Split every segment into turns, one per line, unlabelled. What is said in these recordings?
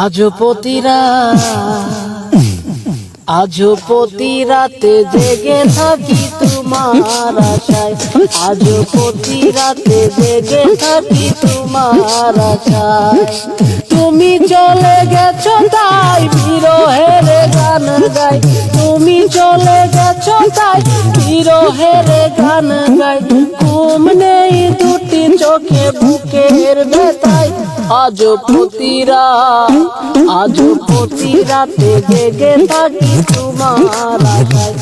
আজও প্রতি রাতে জেগে থাকি তোমার আশায়, আজও প্রতি রাতে জেগে থাকি তোমার আশায়। তুমি চলে গেছো তাই বিরহের গান গাই, তুমি চলে গেছো তাই বিরহের গান গাই। ঘুম নেই দুটি চোখে বুকের ব্যথায়, আজও প্রতি রাতে জেগে থাকি তোমার আশায়,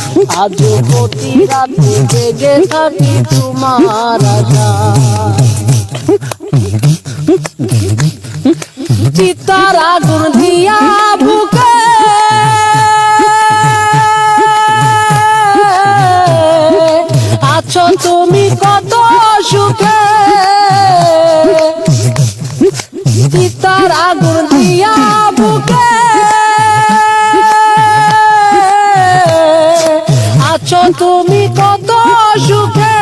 আজও প্রতি রাতে জেগে থাকি তোমার আশায়। চিতার আগুন দিয়া বুকে আছো তুমি কত সুখে, চিতার আগুন দিয়া বুকে আছো তুমি কত সুখে।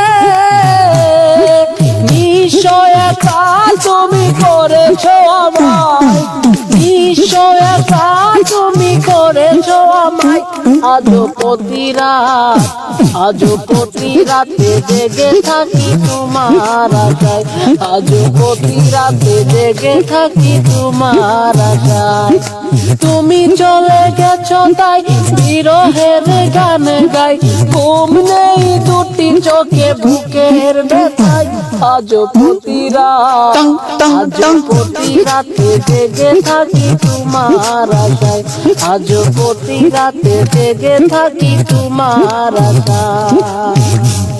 নিশ্চয় একা তুমি করেছো আমায়, নিশ্চয় একা তুমি করেছো আমায়। আজও প্রতি রাতে জেগে থাকি তোমার আশায়, আজও প্রতি রাতে জেগে থাকি তোমার আশায়। তুমি চলে গেছো তাই বিরহের গান গাই, ঘুম নেই দুটি চোখে বুকের ব্যথায়। আজও প্রতি রাতে জেগে থাকি তোমার আশায়, আজও প্রতি রাতে জেগে থাকি তোমার আশায়।